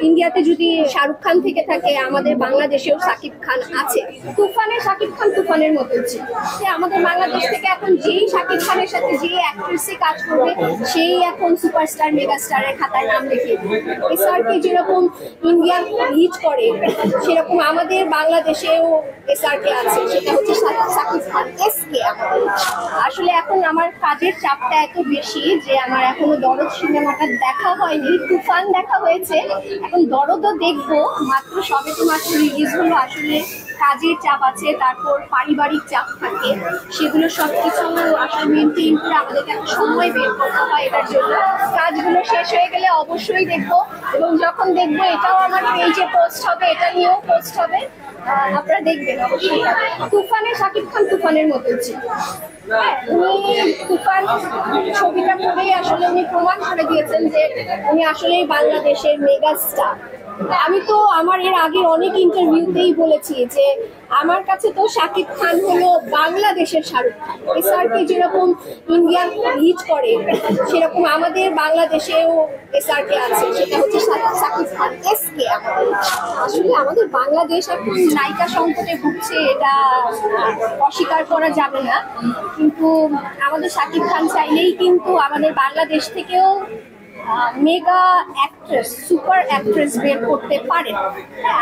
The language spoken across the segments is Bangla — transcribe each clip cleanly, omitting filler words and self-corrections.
ইন্ডিয়াতে যদি শাহরুখ খান থেকে থাকে, আমাদের বাংলাদেশেও সাকিব খান আছে। সাকিব খান তুফানের মতো ছিল। আমাদের বাংলাদেশ থেকে এখন যেই সাকিব খানের সাথে যে অ্যাক্ট্রেসে কাজ করবে সেই এখন সুপারস্টার মেগাস্টারের খাতায় নাম লিখিয়ে দেবে। এসআরকে যেরকম ইন্ডিয়া হিট করে, সেরকম আমাদের বাংলাদেশেও এসআরকে আছে, সেটা হচ্ছে সাকিব খান এসকে। আসলে এখন আমার কাজের চাপটা এত বেশি যে আমার এখনো দরদ সিনেমাটা দেখা হয়নি। তুফান দেখা হয়েছে, এখন দরদও দেখবো। মাত্র রিলিজ হলো। আসলে কাজের চাপ আছে, তারপর পারিবারিক চাপ থাকে, সেগুলো সবকিছু আসলে মেনটেন করে আমাদেরকে একটা সময় বের করতে হয় এটার জন্য। কাজগুলো শেষ হয়ে গেলে অবশ্যই দেখবো, এবং যখন দেখবো এটাও আমার পেজে পোস্ট হবে, এটা নিয়েও পোস্ট হবে, আপনারা দেখবেন অবশ্যই। সাকিব খান তুফানের মতো ছিল। উনি তুফান ছবিটা করেই আসলে উনি প্রমাণ করে দিয়েছেন যে উনি আসলেই বাংলাদেশের মেগাস্টার। আমি তো আমার এর আগে অনেক ইন্টারভিউতেই বলেছি যে আমার কাছে তো সাকিব খান হলো বাংলাদেশের শাহরুখ খান। এসআরকে যেরকম ইন্ডিয়া হিট করে, সেরকম আমাদের বাংলাদেশেও এসআরকে আছে, সেটা হচ্ছে সাকিব খান এসকে। আসলে আমাদের বাংলাদেশ এখন নায়িকা সংকটে ভুগছে, এটা অস্বীকার করা যাবে না। কিন্তু আমাদের সাকিব খান চাইলেই কিন্তু আমাদের বাংলাদেশ থেকেও মেগা অ্যাক্ট্রেস, সুপার অ্যাক্ট্রেস বের করতে পারে।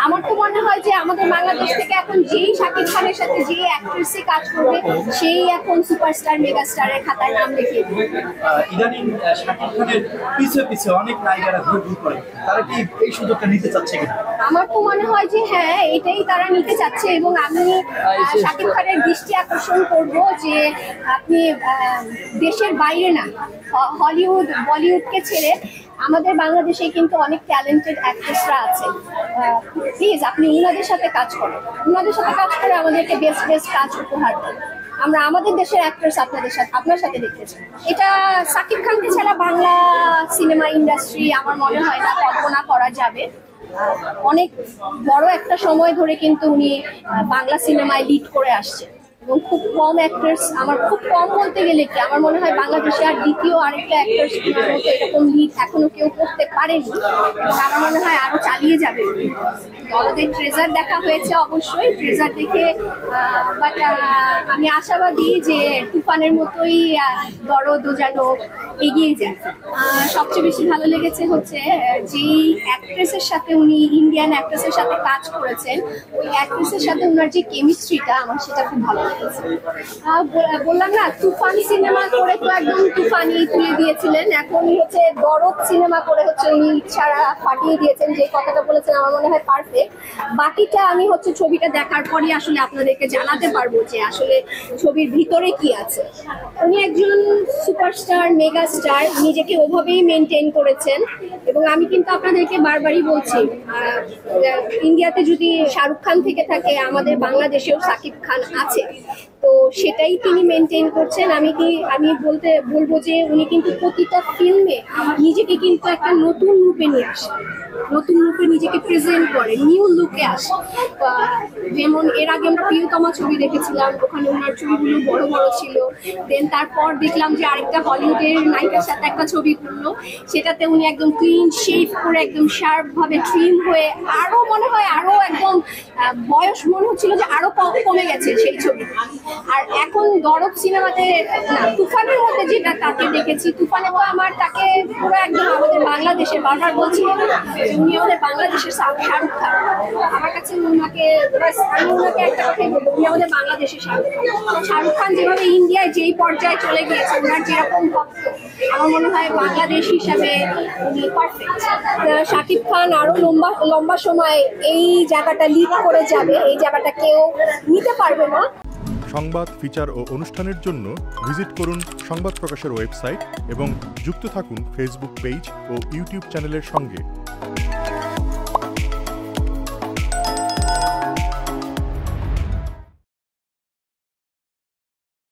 আমার তো মনে হয় যে আমাদের বাংলাদেশ থেকে এখন যেই সাকিব খানের সাথে যে অ্যাক্ট্রেসে কাজ করবে সেই এখন সুপারস্টার মেগাস্টারের খাতায় নাম লিখিয়ে দেবে। ইদানিং সাকিব খানের পিছে অনেক নায়িকারা ঘুরঘুর করে, তারা কি এই সুযোগটা নিতে চাচ্ছে কিনা? আমার তো মনে হয় যে হ্যাঁ, এটাই তারা নিতে চাচ্ছে। এবং আমি সাকিব খানের দৃষ্টি আকর্ষণ করব যে আপনি দেশের বাইরে না, হলিউড বলিউডকে ছেড়ে আমাদের বাংলাদেশে কিন্তু অনেক ট্যালেন্টেড অ্যাক্ট্রেসরা আছে। প্লিজ আপনি ওনাদের সাথে কাজ করেন, আমাদেরকে বেস্ট কাজ উপহার দেন। আমরা আমাদের দেশের অ্যাক্ট্রেস আপনার সাথে দেখতে চাই। এটা সাকিব খানকে ছাড়া বাংলা সিনেমা ইন্ডাস্ট্রি আমার মনে হয় না কল্পনা করা যাবে। অনেক বড় একটা সময় ধরে কিন্তু উনি বাংলা সিনেমায় লিড করে আসছে, এবং খুব কম অ্যাক্টর্স, আমার খুব কম বলতে গেলে কি আমার মনে হয় বাংলাদেশে আর দ্বিতীয় আরেকটা অ্যাক্টর্স এরকম লিড এখনো কেউ করতে পারেনি, এবং আমার মনে হয় আরো চালিয়ে যাবে। দরদের ট্রেজার দেখা হয়েছে, অবশ্যই ট্রেজার দেখে, বাট আমি আশাবাদী যে তুফানের মতোই দরদও যেন এগিয়ে যায়। সবচেয়ে বেশি ভালো লেগেছে হচ্ছে যেই অ্যাক্ট্রেসের সাথে উনি ইন্ডিয়ান অ্যাক্ট্রেসের সাথে কাজ করেছেন, ওই অ্যাক্ট্রেসের সাথে ওনার যে কেমিস্ট্রিটা, আমার সেটা খুব ভালো লেগেছে। বললাম না, তুফান সিনেমা করে তো একদম তুফানি তুলে দিয়েছিলেন, এখন হচ্ছে দরদ সিনেমা করে হচ্ছে উনি ছাড়া ফাটিয়ে দিয়েছেন। যে কথাটা বলেছেন আমার মনে হয় পারফেক্ট। বাকিটা আমি হচ্ছে ছবিটা দেখার পরই আসলে আপনাদেরকে জানাতে পারবো যে আসলে ছবির ভিতরে কি আছে। উনি একজন সুপারস্টার মেগাস্টার, নিজেকে ওভাবেই মেনটেন করেছেন। এবং আমি কিন্তু আপনাদেরকে বারবারই বলছি, ইন্ডিয়াতে যদি শাহরুখ খান থেকে থাকে, আমাদের বাংলাদেশেও সাকিব খান আছে, তো সেটাই তিনি মেনটেন করছেন। আমি বলবো যে উনি কিন্তু প্রতিটা ফিল্মে নিজেকে কিন্তু একটা নতুন রূপে নিয়ে আসেন, নতুন রূপে নিজেকে প্রেজেন্ট করে, নিউ লুকে আসে। যেমন এর আগে আমরা প্রিয়তমা ছবি দেখেছিলাম, ওখানে ওনার চুলগুলো বড় বড় ছিল। দেন তারপর দেখলাম যে আরেকটা হলিউডের নায়িকার সাথে একটা ছবি করলো, সেটাতে উনি একদম ক্লিন শেভ করে একদম শার্প ভাবে ট্রিম হয়ে, আরো মনে হয় আরো একদম বয়স মনে হচ্ছিল যে আরো কমে গেছে সেই ছবি। আর এখন দরদ সিনেমাতে না, তুফানের মধ্যে যেটা তাকে দেখেছি, তুফানে তো আমার তাকে পুরো একদম আমাদের বাংলাদেশের, বারবার বলছি উনি আমাদের বাংলাদেশের শাহরুখ খান। আমার কাছে ওনাকে একটা কথাই বলবো, উনি আমাদের বাংলাদেশের শাহরুখ খান যেভাবে ইন্ডিয়ায় যেই পর্যায়ে চলে গিয়েছে, ওনার যেরকম ভক্ত, আমার মনে হয় বাংলাদেশ হিসাবে উনি পারফেক্ট। শাকিব খান আরো লম্বা সময় এই জায়গাটা লিড করে যাবে, এই জায়গাটা কেউ নিতে পারবে না। সংবাদ, ফিচার ও অনুষ্ঠানের জন্য ভিজিট করুন সংবাদ প্রকাশের ওয়েবসাইট এবং যুক্ত থাকুন ফেসবুক পেজ ও ইউটিউব চ্যানেলের সঙ্গে।